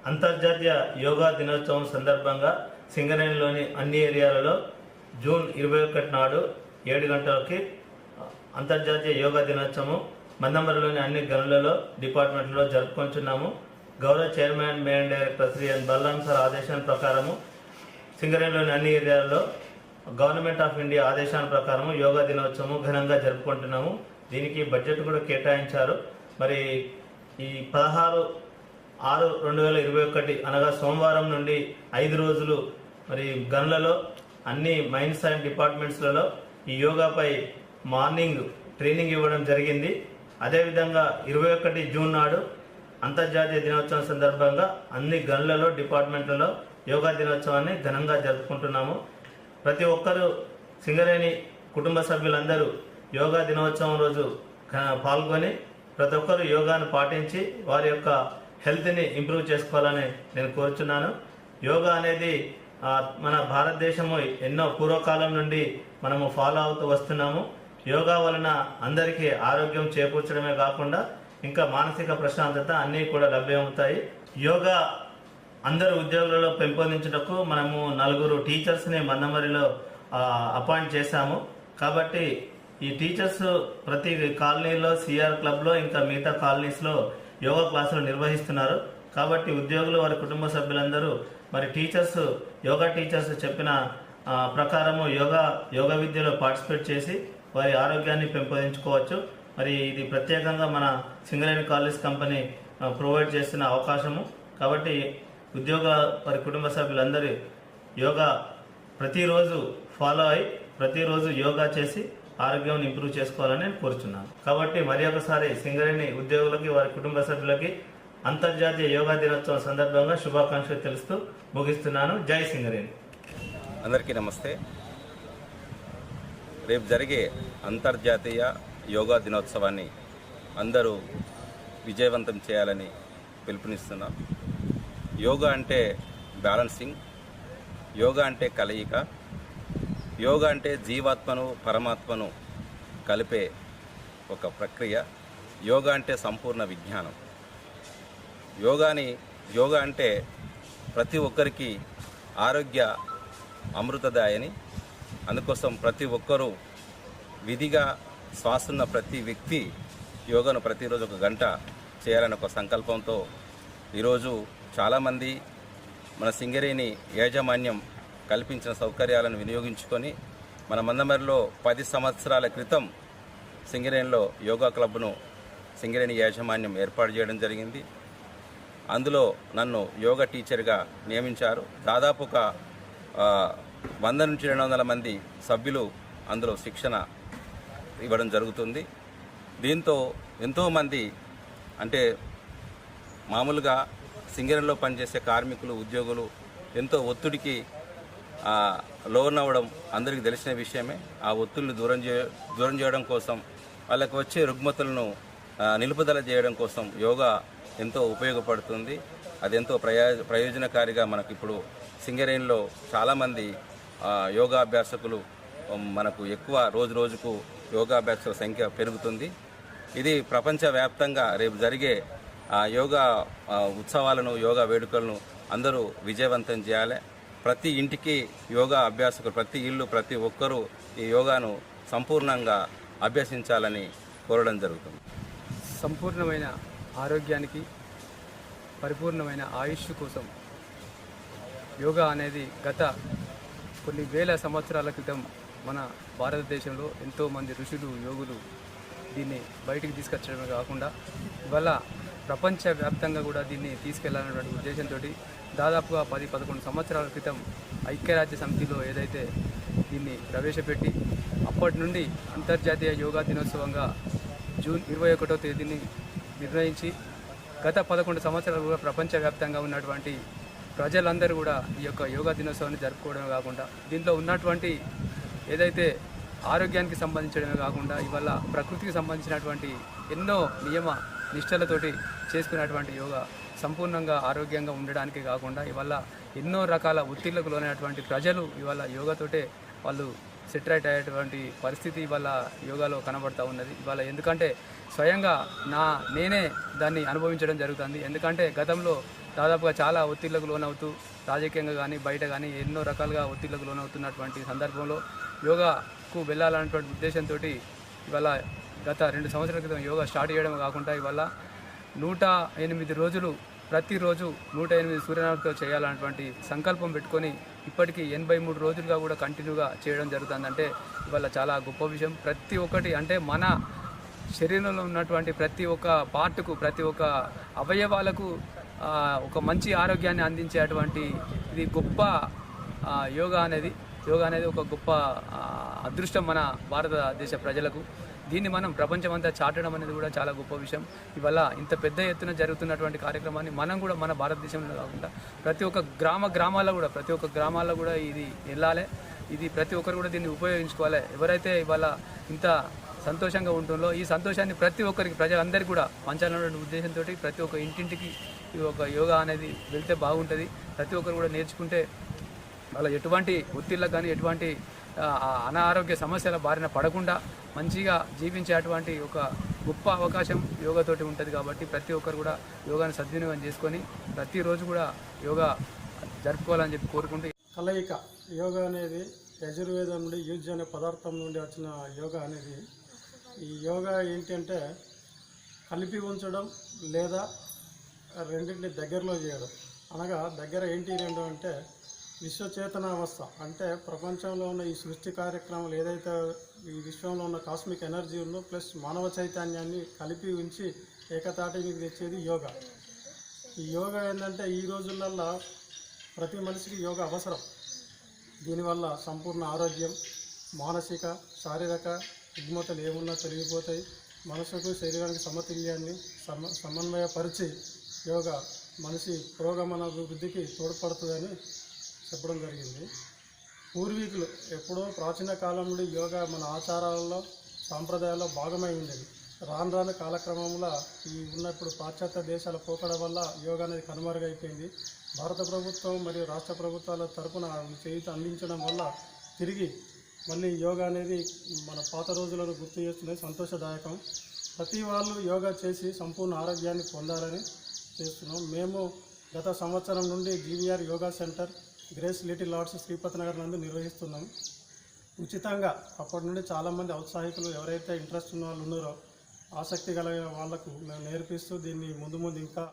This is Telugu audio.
అంతర్జాతీయ యోగా దినోత్సవం సందర్భంగా సింగరేణిలోని అన్ని ఏరియాలలో జూన్ 21 నాడు 7 గంటలకి అంతర్జాతీయ యోగా దినోత్సవం మందమరిలోని అన్ని గనులలో డిపార్ట్మెంట్లో జరుపుకుంటున్నాము. గౌరవ చైర్మన్ మెయిన్ డైరెక్టర్ శ్రీ ఎన్ బలరాం సార్ ఆదేశాల ప్రకారము సింగరేణిలోని అన్ని ఏరియాలలో గవర్నమెంట్ ఆఫ్ ఇండియా ఆదేశాల ప్రకారము యోగా దినోత్సవం ఘనంగా జరుపుకుంటున్నాము. దీనికి బడ్జెట్ కూడా కేటాయించారు. మరి ఈ 16/6/2021 అనగా సోమవారం నుండి 5 రోజులు మరి గన్లలో అన్ని మైన్స్ అండ్ డిపార్ట్మెంట్స్లలో ఈ యోగాపై మార్నింగ్ ట్రైనింగ్ ఇవ్వడం జరిగింది. అదేవిధంగా 21 జూన్ నాడు అంతర్జాతీయ దినోత్సవం సందర్భంగా అన్ని గన్లలో డిపార్ట్మెంట్లలో యోగా దినోత్సవాన్ని ఘనంగా జరుపుకుంటున్నాము. ప్రతి ఒక్కరూ సింగరేణి కుటుంబ సభ్యులందరూ యోగా దినోత్సవం రోజు పాల్గొని ప్రతి ఒక్కరూ యోగాను పాటించి వారి యొక్క హెల్త్ని ఇంప్రూవ్ చేసుకోవాలని నేను కోరుచున్నాను. యోగా అనేది మన భారతదేశము ఎన్నో పూర్వకాలం నుండి మనము ఫాలో అవుతూ వస్తున్నాము. యోగా వలన అందరికీ ఆరోగ్యం చేకూర్చడమే కాకుండా ఇంకా మానసిక ప్రశాంతత అన్నీ కూడా లభ్యమవుతాయి. యోగా అందరు ఉద్యోగులలో పెంపొందించుటకు మనము 4 టీచర్స్ని మందమరిలో అపాయింట్ చేశాము. కాబట్టి ఈ టీచర్స్ ప్రతి కాలనీలో సిఆర్ క్లబ్లో ఇంకా మిగతా కాలనీస్లో యోగా క్లాసులు నిర్వహిస్తున్నారు. కాబట్టి ఉద్యోగులు వారి కుటుంబ సభ్యులందరూ మరి యోగా టీచర్స్ చెప్పిన ప్రకారము యోగా విద్యలో పార్టిసిపేట్ చేసి వారి ఆరోగ్యాన్ని పెంపొందించుకోవచ్చు. మరి ఇది ప్రత్యేకంగా మన సింగరేణి కాలేజ్ కంపెనీ ప్రొవైడ్ చేస్తున్న అవకాశము. కాబట్టి వారి కుటుంబ సభ్యులందరూ యోగా ప్రతిరోజు ఫాలో అయి ప్రతిరోజు యోగా చేసి ఆరోగ్యం ఇంప్రూవ్ చేసుకోవాలని నేను కోరుచున్నాను. కాబట్టి మరి ఒకసారి సింగరేణి ఉద్యోగులకి వారి కుటుంబ సభ్యులకి అంతర్జాతీయ యోగా దినోత్సవం సందర్భంగా శుభాకాంక్షలు తెలుస్తూ ముగిస్తున్నాను. జై సింగరేణి. అందరికీ నమస్తే. రేపు జరిగే అంతర్జాతీయ యోగా దినోత్సవాన్ని అందరూ విజయవంతం చేయాలని పిలుపునిస్తున్నాం. యోగా అంటే బ్యాలెన్సింగ్, యోగా అంటే కలయిక, యోగా అంటే జీవాత్మను పరమాత్మను కలిపే ఒక ప్రక్రియ. యోగా అంటే సంపూర్ణ విజ్ఞానం. యోగా అంటే ప్రతి ఒక్కరికి ఆరోగ్య అమృతదాయని. అందుకోసం ప్రతి ఒక్కరూ విధిగా శ్వాసన్న ప్రతి వ్యక్తి యోగాను ప్రతిరోజు 1 గంట చేయాలని ఒక సంకల్పంతో ఈరోజు చాలామంది మన సింగరేణి యాజమాన్యం కల్పించిన సౌకర్యాలను వినియోగించుకొని మన మందమరిలో 10 సంవత్సరాల క్రితం సింగరేణిలో యోగా క్లబ్ను సింగరేణి యాజమాన్యం ఏర్పాటు చేయడం జరిగింది. అందులో నన్ను యోగా టీచర్గా నియమించారు. దాదాపు ఒక 100 నుంచి 200 మంది సభ్యులు అందులో శిక్షణ ఇవ్వడం జరుగుతుంది. దీంతో ఎంతోమంది అంటే మామూలుగా సింగరేణిలో పనిచేసే కార్మికులు ఉద్యోగులు ఎంతో ఒత్తిడికి లోనవ్వడం అందరికీ తెలిసిన విషయమే. ఆ ఒత్తిడిని దూరం చేయడం కోసం వాళ్ళకి వచ్చే రుగ్మతలను నిలుపుదల చేయడం కోసం యోగా ఎంతో ఉపయోగపడుతుంది. అది ఎంతో ప్రయోజనకారిగా మనకు ఇప్పుడు సింగరేణిలో చాలామంది యోగాభ్యాసకులు మనకు ఎక్కువ రోజుకు యోగాభ్యాసకుల సంఖ్య పెరుగుతుంది. ఇది ప్రపంచవ్యాప్తంగా రేపు జరిగే యోగా ఉత్సవాలను యోగా వేడుకలను అందరూ విజయవంతం చేయాలి. ప్రతి ఇంటికి యోగా అభ్యాసకులు, ప్రతి ఇల్లు, ప్రతి ఒక్కరూ ఈ యోగాను సంపూర్ణంగా అభ్యసించాలని కోరడం జరుగుతుంది. సంపూర్ణమైన ఆరోగ్యానికి పరిపూర్ణమైన ఆయుష్ కోసం యోగా అనేది గత కొన్ని వేల సంవత్సరాల క్రితం మన భారతదేశంలో ఎంతోమంది ఋషులు యోగులు దీన్ని బయటికి తీసుకొచ్చడమే కాకుండా ఇవాళ ప్రపంచవ్యాప్తంగా కూడా దీన్ని తీసుకెళ్లాలనేటువంటి ఉద్దేశంతో దాదాపుగా 10-11 సంవత్సరాల క్రితం ఐక్యరాజ్య సమితిలో ఏదైతే దీన్ని ప్రవేశపెట్టి అప్పటి నుండి అంతర్జాతీయ యోగా దినోత్సవంగా జూన్ 21వ తేదీని నిర్ణయించి గత 11 సంవత్సరాలు కూడా ప్రపంచవ్యాప్తంగా ఉన్నటువంటి ప్రజలందరూ కూడా ఈ యొక్క యోగా దినోత్సవాన్ని జరుపుకోవడమే కాకుండా దీంట్లో ఉన్నటువంటి ఏదైతే ఆరోగ్యానికి సంబంధించడమే కాకుండా ఇవాళ ప్రకృతికి సంబంధించినటువంటి ఎన్నో నియమ నిష్టలతోటి చేసుకున్నటువంటి యోగా సంపూర్ణంగా ఆరోగ్యంగా ఉండడానికి కాకుండా ఇవాళ ఎన్నో రకాల ఒత్తిళ్లకు లోనైనటువంటి ప్రజలు ఇవాళ యోగాతోటే వాళ్ళు సెటరైట్ అయ్యేటువంటి పరిస్థితి ఇవాళ యోగాలో కనబడతా ఉన్నది. ఇవాళ ఎందుకంటే స్వయంగా నేనే దాన్ని అనుభవించడం జరుగుతుంది. ఎందుకంటే గతంలో దాదాపుగా చాలా ఒత్తిళ్లకు లోనవుతూ రాజకీయంగా కానీ బయట కానీ ఎన్నో రకాలుగా ఒత్తిళ్లకు లోనవుతున్నటువంటి సందర్భంలో యోగాకు వెళ్ళాలన్నటువంటి ఉద్దేశంతో ఇవాళ గత 2 సంవత్సరాల క్రితం యోగా స్టార్ట్ చేయడం కాకుండా ఇవాళ 108 రోజులు ప్రతిరోజు 108 సూర్యనమస్కారాలతో చేయాలన్నటువంటి సంకల్పం పెట్టుకొని ఇప్పటికీ 83 రోజులుగా కూడా కంటిన్యూగా చేయడం జరుగుతుందంటే ఇవాళ చాలా గొప్ప విషయం. ప్రతి ఒక్కటి అంటే మన శరీరంలో ఉన్నటువంటి ప్రతి ఒక్క పార్టుకు ప్రతి ఒక్క అవయవాలకు ఒక మంచి ఆరోగ్యాన్ని అందించేటువంటి ఇది గొప్ప యోగా అనేది ఒక గొప్ప అదృష్టం మన భారతదేశ ప్రజలకు. దీన్ని మనం ప్రపంచమంతా చాటడం అనేది కూడా చాలా గొప్ప విషయం. ఇవాళ ఇంత పెద్ద ఎత్తున జరుగుతున్నటువంటి కార్యక్రమాన్ని మనం కూడా మన భారతదేశంలో కాకుండా ప్రతి ఒక్క గ్రామాల్లో కూడా ఇది వెళ్ళాలి. ఇది ప్రతి ఒక్కరు కూడా దీన్ని ఉపయోగించుకోవాలి. ఎవరైతే ఇవాళ ఇంత సంతోషంగా ఉంటుందో ఈ సంతోషాన్ని ప్రతి ఒక్కరికి ప్రజలందరికీ కూడా పంచాలనే ఉద్దేశంతో ప్రతి ఒక్క ఇంటింటికి ఈ ఒక యోగా అనేది వెళ్తే బాగుంటుంది. ప్రతి ఒక్కరు కూడా నేర్చుకుంటే వాళ్ళ ఎటువంటి ఒత్తిళ్ళకు కానీ ఎటువంటి అనారోగ్య సమస్యల బారిన పడకుండా మంచిగా జీవించేటువంటి ఒక గొప్ప అవకాశం యోగాతోటి ఉంటుంది. కాబట్టి ప్రతి ఒక్కరు కూడా యోగాను సద్వినియోగం చేసుకొని ప్రతిరోజు కూడా యోగా జరుపుకోవాలని చెప్పి కోరుకుంటూ కలయిక యోగా అనేది యజుర్వేదం నుండి యూజ్ అనే పదార్థం నుండి వచ్చిన యోగా అనేది ఈ యోగా ఏంటంటే కలిపి ఉంచడం లేదా రెండింటిని దగ్గరలో చేయడం. అనగా దగ్గర ఏంటి రెండు అంటే విశ్వచేతనావస్థ అంటే ప్రపంచంలో ఉన్న ఈ సృష్టి కార్యక్రమాలు ఏదైతే ఈ విశ్వంలో ఉన్న కాస్మిక్ ఎనర్జీ ఉందో ప్లస్ మానవ చైతన్యాన్ని కలిపి ఉంచి ఏకతాటి మీద తెచ్చేది యోగా. ఈ యోగా ఏంటంటే ఈ రోజులల్లో ప్రతి మనిషికి యోగా అవసరం. దీనివల్ల సంపూర్ణ ఆరోగ్యం, మానసిక శారీరక రుగ్మతలు ఏమున్నా తొలగిపోతాయి. మనసుకు శరీరానికి సమతుల్యాన్ని సమన్వయపరిచి యోగా మనిషి పురోగమన అభివృద్ధికి తోడ్పడుతుందని చెప్పడం జరిగింది. పూర్వీకులు ఎప్పుడో ప్రాచీన కాలం నుండి యోగా మన ఆచారాలలో సాంప్రదాయాల్లో భాగమై ఉండేది. రాను రాను కాలక్రమంలో ఈ ఉన్నప్పుడు పాశ్చాత్య దేశాల పోకడ వల్ల యోగా అనేది కనుమరుగైపోయింది. భారత ప్రభుత్వం మరియు రాష్ట్ర ప్రభుత్వాల తరపున చేయూత అందించడం వల్ల తిరిగి మళ్ళీ యోగా అనేది మన పాత రోజులను గుర్తు చేస్తున్నది. సంతోషదాయకం. ప్రతి వాళ్ళు యోగా చేసి సంపూర్ణ ఆరోగ్యాన్ని పొందాలని చేస్తున్నాం. మేము గత సంవత్సరం నుండి GVR Yoga Centre Grace Little Arts Sripathi Nagar నందు నిర్వహిస్తున్నాం ఉచితంగా. అప్పటి నుండి చాలామంది ఔత్సాహికులు ఎవరైతే ఇంట్రెస్ట్ ఉన్న వాళ్ళు ఉన్నారో ఆసక్తి కలిగిన వాళ్లకు మేము నేర్పిస్తూ దీన్ని ముందు ఇంకా